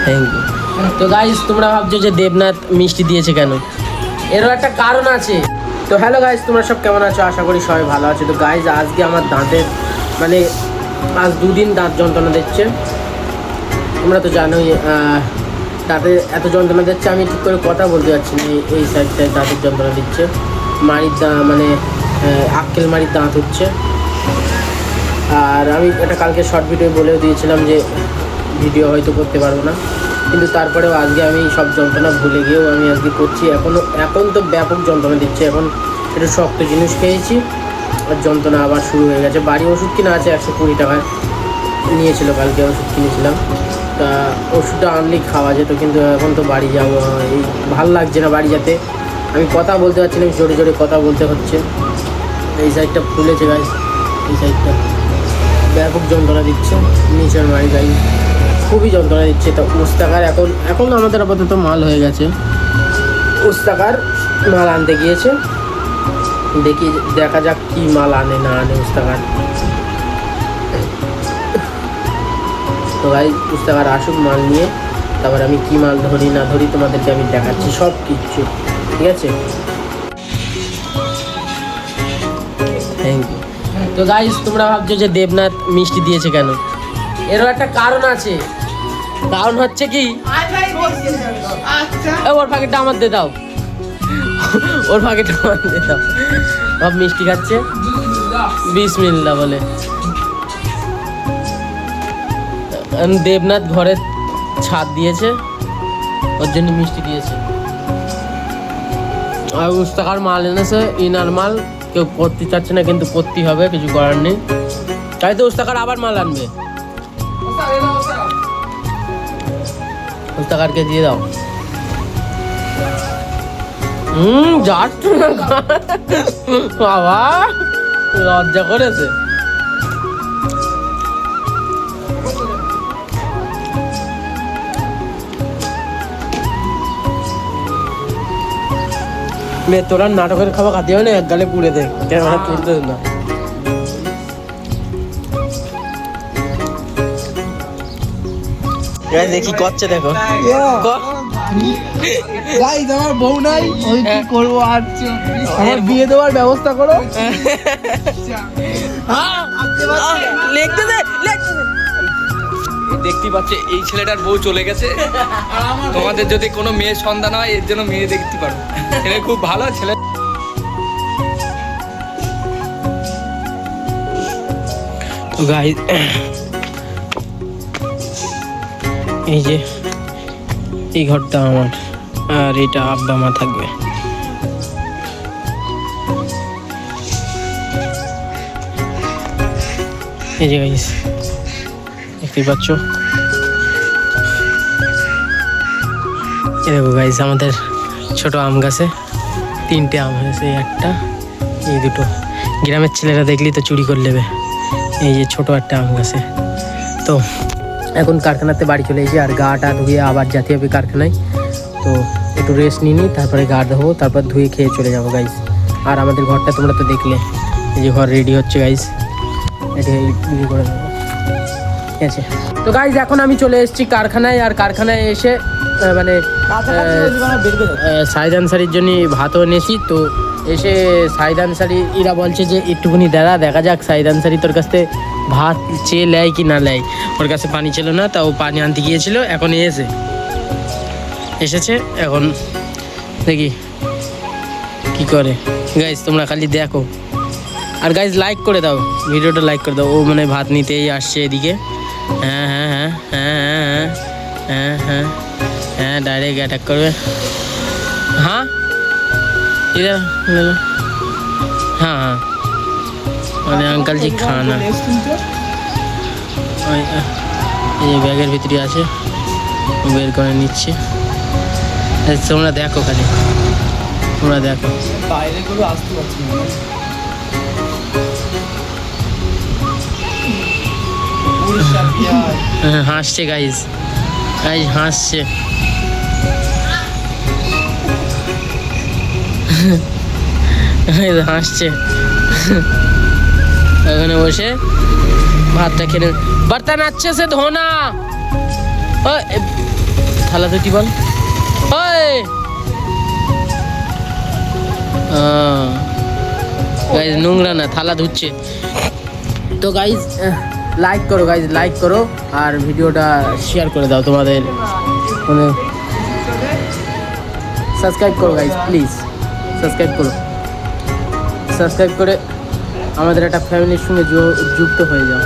Thank you. তো guys তোমরা ভাবছো যে দেবনাথ মিষ্টি দিয়েছে কেন, এরও একটা কারণ আছে। তো হ্যালো গাইস, তোমরা সব কেমন আছো? আশা করি সবাই ভালো আছে। তো গাইস আজকে আমার দাঁতের মানে আজ 2 দিন দাঁত যন্ত্রণা দিচ্ছে। তোমরা তো জানোই দাঁতে এত যন্ত্রণা দিচ্ছে, আমি ঠিক করে কথা বলতে পারছি না। এই সাইডটায় দাঁতের যন্ত্রণা দিচ্ছে, মাড়ির মানে আক্কেল মাড়ির দাঁত হচ্ছে। আর আমি এটা কালকে শর্ট ভিডিও বলেও দিয়েছিলাম যে ভিডিও হয়তো করতে পারবো না, কিন্তু তারপরেও আজকে আমি সব যন্ত্রণা ভুলে গিয়েও আমি আজকে করছি। এখন তো ব্যাপক যন্ত্রণা দিচ্ছে। এখন একটু শক্ত জিনিস খেয়েছি আর যন্ত্রণা আবার শুরু হয়ে গেছে। বাড়ি ওষুধ কিনা আছে 120 টাকায়, নিয়েছিল কালকে ওষুধ কিনেছিলাম। তা ওষুধটা আনলেই খাওয়া যেত, কিন্তু এখন তো বাড়ি যাবো, এই ভাল লাগছে না বাড়ি যেতে। আমি কথা বলতে পারছি না, জোরে জোরে কথা বলতে হচ্ছে। এই সাইডটা ফুলেছে গাছ, এই সাইডটা ব্যাপক যন্ত্রণা দিচ্ছে। নিচের মাড়ি গাই খুবই যন্ত্রণা দিচ্ছে। তো উস্তাকার এখন আমাদের আপাতত মাল হয়ে গেছে। উস্তাকার মাল আনতে গিয়েছে, দেখা যাক কি মাল আনে না আনে উস্তাকার। তো ভাই উস্তাকার আসুক মাল নিয়ে, তারপর আমি কি মাল ধরি না ধরি তোমাদেরকে আমি দেখাচ্ছি সব কিচ্ছু, ঠিক আছে? Thank you. তো গাইস তোমরা ভাবছো যে দেবনাথ মিষ্টি দিয়েছে কেন, এরও একটা কারণ আছে। কারণ হচ্ছে কি, ওর প্যাকেটটা আমার দিয়ে দাও, ওর প্যাকেটটা আমার দিয়ে দাও। সব মিষ্টি খাচ্ছে, বিসমিল্লাহ বলে। দেবনাথ ঘরে ছাদ দিয়েছে, ওর জন্য মিষ্টি দিয়েছে। আর উস্তাকার মাল এনেছে, ইনার মাল কেউ করতে চাচ্ছে না, কিন্তু করতেই হবে, কিছু করার নেই। তাই তো উস্তাকার আবার মাল আনবে। উস্তাকারকে দিয়ে দাও। যাচ্ছে না বাবা, লজ্জা করেছে। তোরা নাটকের খাবার খাতে হয় না, এক গালে পুড়ে দে, ক্যামেরা তুলতে না। দেখি করছে, দেখো আমার বউ নাই, ওই কি করবো আর আমার বিয়ে দেওয়ার ব্যবস্থা করো। দেখতে পাচ্ছে এই ছেলেটার বউ চলে গেছে। তোমাদের যদি কোনো মেয়ের সন্ধান হয়, এর জন্য মেয়ে দেখতে পারো। ছেলে খুব ভালো ছেলে। গাইস এই যে এই ঘরটা আমার, আর এটা আব্বা মা থাকবে। এই যে গাইস দেখতেই পাচ্ছ, দেখো গাইস আমাদের ছোট আম গাছে 3টে আম হয়েছে, একটা এই দুটো। গ্রামের ছেলেরা দেখলি তো চুরি করে নেবে। এই যে ছোট একটা আম গাছে। তো এখন কারখানাতে বাড়ি চলে এসেছি, আর গাটা ধুয়ে আবার যেতে হবে কারখানায়। তো একটু রেস্ট নিয়ে নিই, তারপরে গা ধোবো, তারপর ধুয়ে খেয়ে চলে যাবো গাইস। আর আমাদের ঘরটা তোমরা তো দেখলে, এই যে ঘর রেডি হচ্ছে গাইস, এটা রেডি করে দেবো, ঠিক আছে? তো গাইস এখন আমি চলে এসেছি কারখানায়। আর কারখানায় এসে মানে সাইদ আনসারির জন্য ভাতও এনেছি। তো এসে সাইদ আনসারি এরা বলছে যে একটুখানি দেখা যাক সাইদ আনসারি তোর কাছ থেকে ভাত চেয়ে নেয় কি না নেয়। ওর কাছে পানি ছিল না, তা ও পানি আনতে গিয়েছিল, এখন এসেছে। এখন দেখি কি করে। গাইস তোমরা খালি দেখো, আর গাইস লাইক করে দাও, ভিডিওটা লাইক করে দাও। ও মানে ভাত নিতেই আসছে এদিকে। হ্যাঁ হ্যাঁ হ্যাঁ হ্যাঁ হ্যাঁ হ্যাঁ হ্যাঁ হ্যাঁ ডাইরেক্ট অ্যাটাক করবে। হ্যাঁ इधर ले लो। हाँ हाँ মানে আঙ্কাল জি খানা এই ব্যাগের ভিতরে আছে, বের করে নিচ্ছে। তোমরা দেখো, খালি তোমরা দেখো। বাইরে করে আসতে পারছি না। হাসছে গাইস, হাসছে। হাসছে ওখানে বসে ভাতটা খেলে। बर्तन अच्छे से धोना। থালা ধুতি বল। গাইজ নোংরা না, থালা ধুচ্ছে। তো গাইজ লাইক করো গাইজ, লাইক করো আর ভিডিওটা শেয়ার করে দাও তোমাদের মানে সাবস্ক্রাইব করো গাইজ, প্লিজ সাবস্ক্রাইব করো। সাবস্ক্রাইব করে আমাদের একটা ফ্যামিলির সঙ্গে যুক্ত হয়ে যাও।